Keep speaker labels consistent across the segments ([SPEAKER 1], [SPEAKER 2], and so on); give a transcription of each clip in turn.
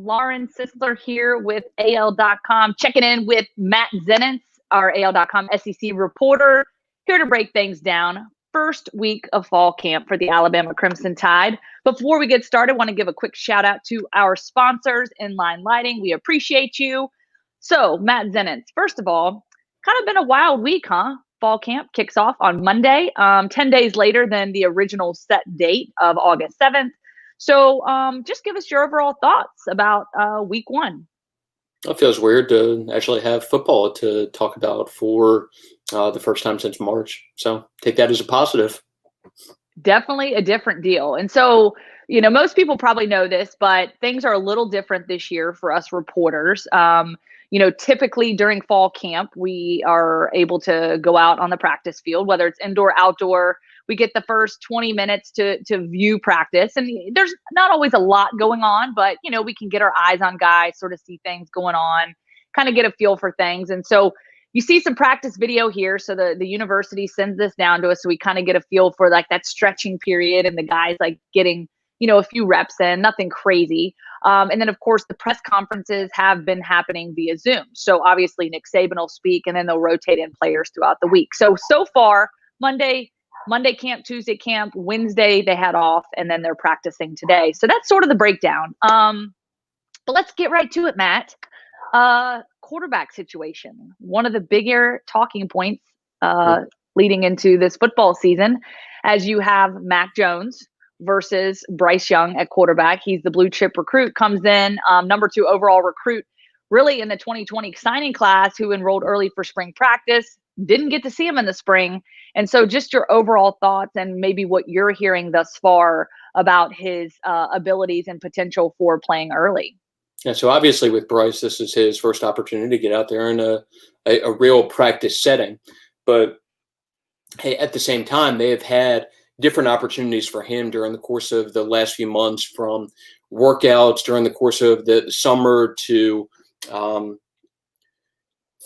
[SPEAKER 1] Lauren Sisler here with AL.com, checking in with Matt Zenitz, our AL.com SEC reporter, here to break things down. First week of fall camp for the Alabama Crimson Tide. Before we get started, I want to give a quick shout out to our sponsors, Inline Lighting. We appreciate you. So, Matt Zenitz, first of all, kind of been a wild week, huh? Fall camp kicks off on Monday, 10 days later than the original set date of August 7th. So just give us your overall thoughts about week one.
[SPEAKER 2] It feels weird to actually have football to talk about for the first time since March. So take that as a positive.
[SPEAKER 1] Definitely a different deal. And so, most people probably know this, but things are a little different this year for us reporters. Typically during fall camp, we are able to go out on the practice field, whether it's indoor, outdoor. We get the first 20 minutes to view practice, and there's not always a lot going on, but we can get our eyes on guys, sort of see things going on, kind of get a feel for things. And so you see some practice video here. So the university sends this down to us, so we kind of get a feel for like that stretching period and the guys like getting a few reps in, nothing crazy. And then, of course, the press conferences have been happening via Zoom. So obviously Nick Saban will speak, and then they'll rotate in players throughout the week. So far, Monday camp, Tuesday camp, Wednesday they had off, and then they're practicing today. So that's sort of the breakdown. But let's get right to it, Matt. Quarterback situation, one of the bigger talking points leading into this football season, as you have Mac Jones versus Bryce Young at quarterback. He's the blue chip recruit, comes in number 2 overall recruit, really in the 2020 signing class, who enrolled early for spring practice. Didn't get to see him in the spring. And so just your overall thoughts and maybe what you're hearing thus far about his abilities and potential for playing early.
[SPEAKER 2] Yeah, so obviously with Bryce, this is his first opportunity to get out there in a real practice setting. But hey, at the same time, they have had different opportunities for him during the course of the last few months, from workouts during the course of the summer to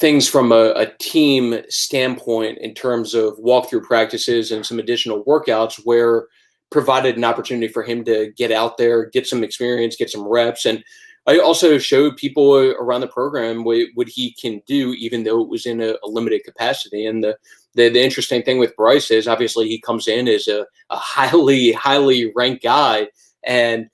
[SPEAKER 2] things from a team standpoint in terms of walkthrough practices and some additional workouts, where provided an opportunity for him to get out there, get some experience, get some reps. And I also showed people around the program what he can do, even though it was in a limited capacity. And the interesting thing with Bryce is obviously he comes in as a highly ranked guy, and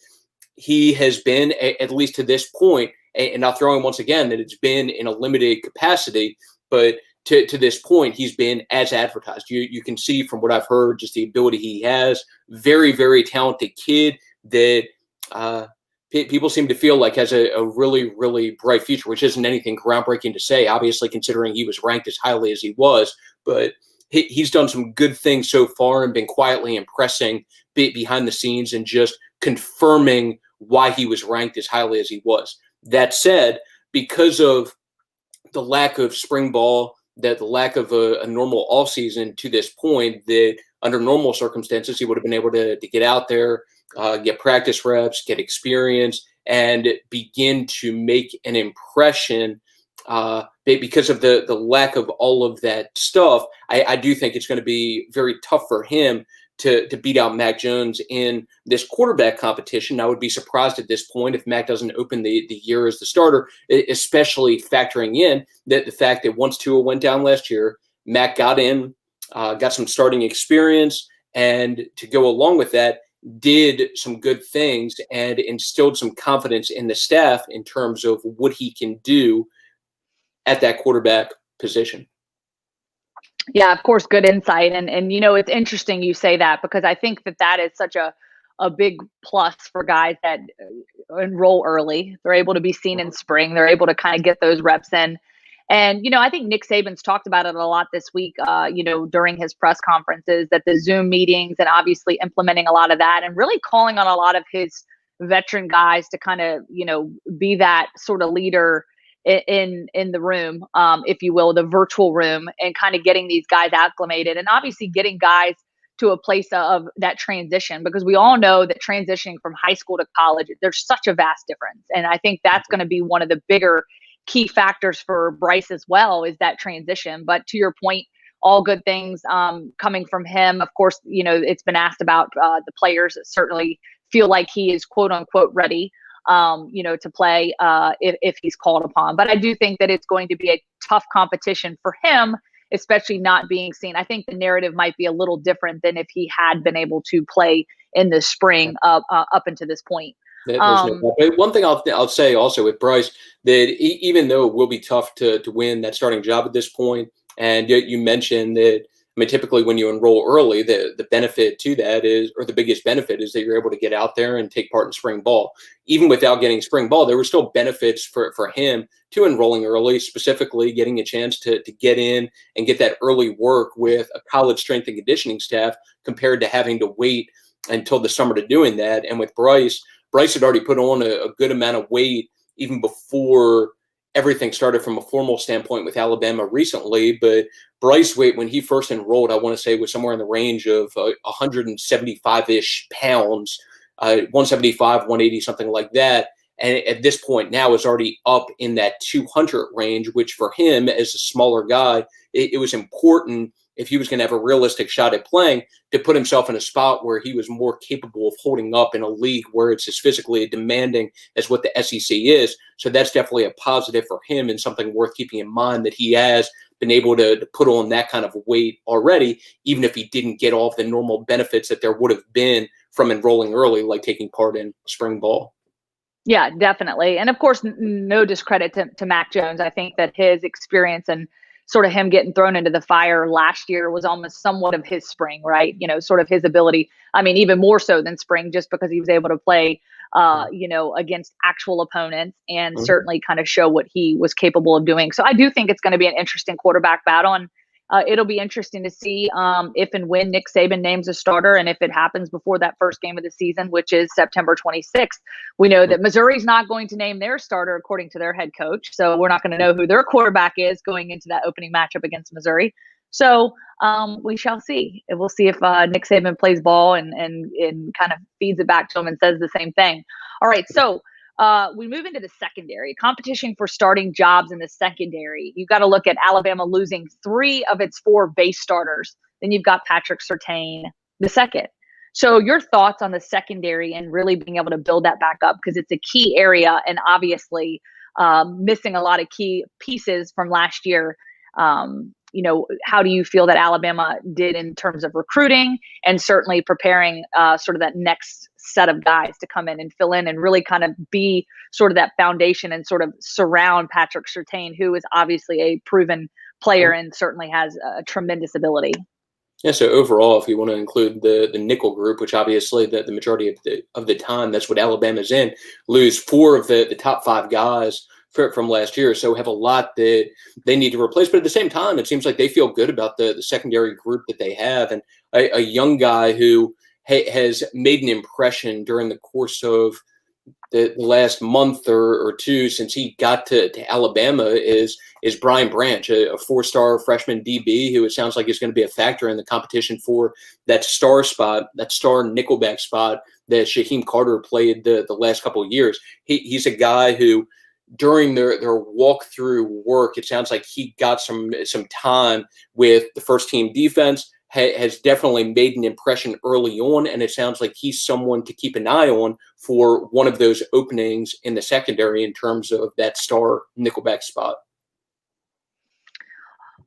[SPEAKER 2] he has been, at least to this point, and I'll throw in once again that it's been in a limited capacity, but to this point, he's been as advertised. You can see from what I've heard, just the ability he has. Very, very talented kid that people seem to feel like has a really, really bright future, which isn't anything groundbreaking to say, obviously, considering he was ranked as highly as he was. But he's done some good things so far and been quietly impressing behind the scenes and just confirming why he was ranked as highly as he was. That said, because of the lack of spring ball, that the lack of a normal offseason to this point, that under normal circumstances, he would have been able to get out there, get practice reps, get experience, and begin to make an impression. Because of the lack of all of that stuff, I do think it's going to be very tough for him to beat out Mac Jones in this quarterback competition. I would be surprised at this point if Mac doesn't open the year as the starter, especially factoring in that the fact that once Tua went down last year, Mac got in, got some starting experience, and to go along with that, did some good things and instilled some confidence in the staff in terms of what he can do at that quarterback position.
[SPEAKER 1] Yeah, of course, good insight. And it's interesting you say that, because I think that is such a big plus for guys that enroll early. They're able to be seen in spring. They're able to kind of get those reps in. And, I think Nick Saban's talked about it a lot this week, during his press conferences, that the Zoom meetings and obviously implementing a lot of that and really calling on a lot of his veteran guys to kind of, be that sort of leader in the room, if you will, the virtual room, and kind of getting these guys acclimated and obviously getting guys to a place of that transition, because we all know that transitioning from high school to college, there's such a vast difference. And I think that's going to be one of the bigger key factors for Bryce as well, is that transition. But to your point, all good things coming from him. Of course, it's been asked about the players that certainly feel like he is quote unquote ready. to play if he's called upon. But I do think that it's going to be a tough competition for him, especially not being seen. I think the narrative might be a little different than if he had been able to play in the spring up until this point.
[SPEAKER 2] There's no doubt. But one thing I'll say also with Bryce, that even though it will be tough to win that starting job at this point, and you mentioned that, I mean, typically when you enroll early, the benefit to that is, or the biggest benefit is that you're able to get out there and take part in spring ball. Even without getting spring ball, there were still benefits for him to enrolling early, specifically getting a chance to get in and get that early work with a college strength and conditioning staff compared to having to wait until the summer to doing that. And with Bryce had already put on a good amount of weight even before everything started from a formal standpoint with Alabama recently. But Bryce weight when he first enrolled, I want to say, was somewhere in the range of 175-ish pounds, 175, 180, something like that. And at this point now is already up in that 200 range, which for him as a smaller guy, it was important if he was going to have a realistic shot at playing to put himself in a spot where he was more capable of holding up in a league where it's as physically demanding as what the SEC is. So that's definitely a positive for him and something worth keeping in mind, that he has been able to put on that kind of weight already, even if he didn't get all of the normal benefits that there would have been from enrolling early, like taking part in spring ball.
[SPEAKER 1] Yeah, definitely. And of course, no discredit to Mac Jones. I think that his experience and sort of him getting thrown into the fire last year was almost somewhat of his spring, right? Sort of his ability. I mean, even more so than spring, just because he was able to play, against actual opponents and certainly kind of show what he was capable of doing. So I do think it's going to be an interesting quarterback battle. And it'll be interesting to see if and when Nick Saban names a starter, and if it happens before that first game of the season, which is September 26th. We know that Missouri's not going to name their starter according to their head coach, so we're not going to know who their quarterback is going into that opening matchup against Missouri. So we shall see. We'll see if Nick Saban plays ball and kind of feeds it back to him and says the same thing. All right, so we move into the secondary competition for starting jobs in the secondary. You've got to look at Alabama losing 3 of its 4 base starters. Then you've got Patrick Surtain the second. So your thoughts on the secondary and really being able to build that back up, because it's a key area and obviously missing a lot of key pieces from last year. How do you feel that Alabama did in terms of recruiting and certainly preparing sort of that next set of guys to come in and fill in and really kind of be sort of that foundation and sort of surround Patrick Surtain, who is obviously a proven player and certainly has a tremendous ability?
[SPEAKER 2] Yeah, so overall, if you want to include the nickel group, which obviously the majority of the time that's what Alabama's in, lose 4 of the top 5 guys from last year, so have a lot that they need to replace. But at the same time, it seems like they feel good about the secondary group that they have, and a young guy who has made an impression during the course of the last month or two since he got to Alabama is Brian Branch, a 4-star freshman DB who it sounds like is going to be a factor in the competition for that star spot, that star nickelback spot that Shaheem Carter played the last couple of years. He's a guy who, during their walkthrough work, it sounds like he got some time with the first team defense, has definitely made an impression early on, and it sounds like he's someone to keep an eye on for one of those openings in the secondary in terms of that star nickelback spot.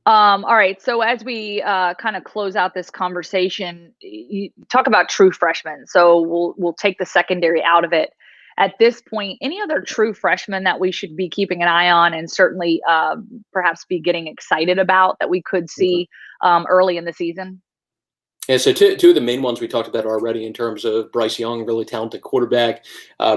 [SPEAKER 1] All right. So as we kind of close out this conversation, you talk about true freshmen. So we'll take the secondary out of it. At this point, any other true freshmen that we should be keeping an eye on and certainly perhaps be getting excited about that we could see early in the season?
[SPEAKER 2] Yeah, so two of the main ones we talked about already in terms of Bryce Young, really talented quarterback,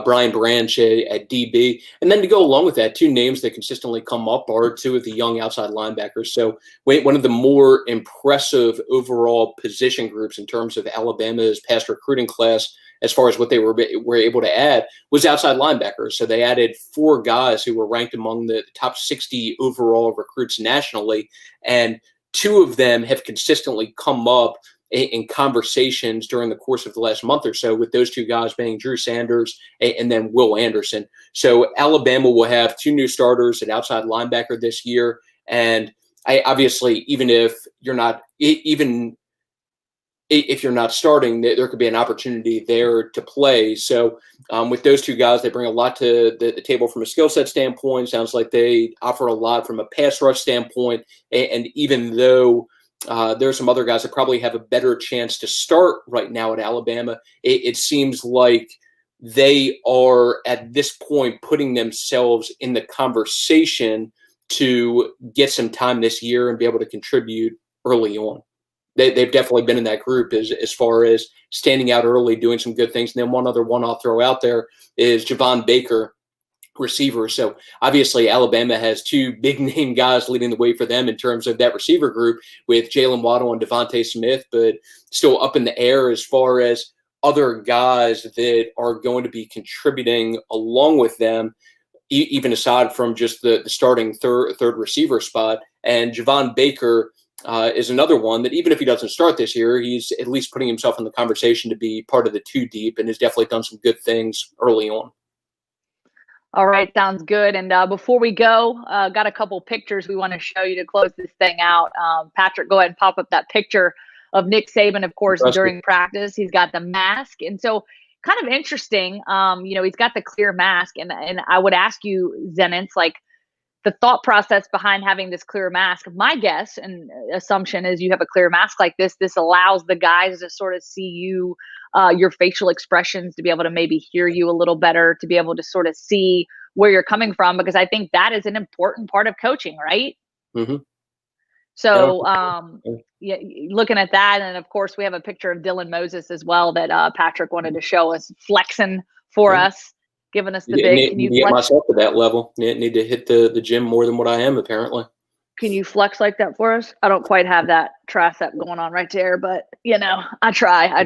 [SPEAKER 2] Brian Branch at DB. And then to go along with that, 2 names that consistently come up are 2 of the young outside linebackers. So one of the more impressive overall position groups in terms of Alabama's past recruiting class, as far as what they were able to add, was outside linebackers. So they added 4 guys who were ranked among the top 60 overall recruits nationally, and 2 of them have consistently come up in conversations during the course of the last month or so, with those 2 guys being Drew Sanders and then Will Anderson. So Alabama will have 2 new starters at outside linebacker this year. And obviously, even if you're not, even if you're not starting, there could be an opportunity there to play. So with those two guys, they bring a lot to the table from a skill set standpoint. Sounds like they offer a lot from a pass rush standpoint. And even though there are some other guys that probably have a better chance to start right now at Alabama, it seems like they are at this point putting themselves in the conversation to get some time this year and be able to contribute early on. They've definitely been in that group as far as standing out early, doing some good things. And then one other one I'll throw out there is Javon Baker, receiver. So obviously Alabama has two big name guys leading the way for them in terms of that receiver group with Jalen Waddle and Devontae Smith, but still up in the air as far as other guys that are going to be contributing along with them, even aside from just the starting third receiver spot. And Javon Baker is another one that even if he doesn't start this year, he's at least putting himself in the conversation to be part of the two deep and has definitely done some good things early on.
[SPEAKER 1] All right, sounds good. And before we go, got a couple pictures we want to show you to close this thing out. Patrick, go ahead and pop up that picture of Nick Saban, of course, during practice. He's got the mask. And so kind of interesting, he's got the clear mask. And I would ask you, Zenitz, like, the thought process behind having this clear mask. My guess and assumption is you have a clear mask like this. This allows the guys to sort of see you, your facial expressions, to be able to maybe hear you a little better, to be able to sort of see where you're coming from, because I think that is an important part of coaching, right?
[SPEAKER 2] Mm-hmm.
[SPEAKER 1] So, yeah, looking at that, and of course we have a picture of Dylan Moses as well that Patrick wanted to show us, flexing for us. Giving us the big.
[SPEAKER 2] Can you get myself to that level? Need to hit the gym more than what I am apparently.
[SPEAKER 1] Can you flex like that for us? I don't quite have that tricep going on right there, but I try.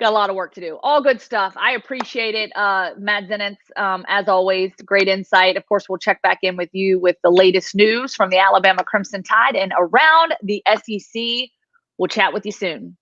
[SPEAKER 1] Got a lot of work to do. All good stuff. I appreciate it, Matt Zenitz. As always, great insight. Of course, we'll check back in with you with the latest news from the Alabama Crimson Tide and around the SEC. We'll chat with you soon.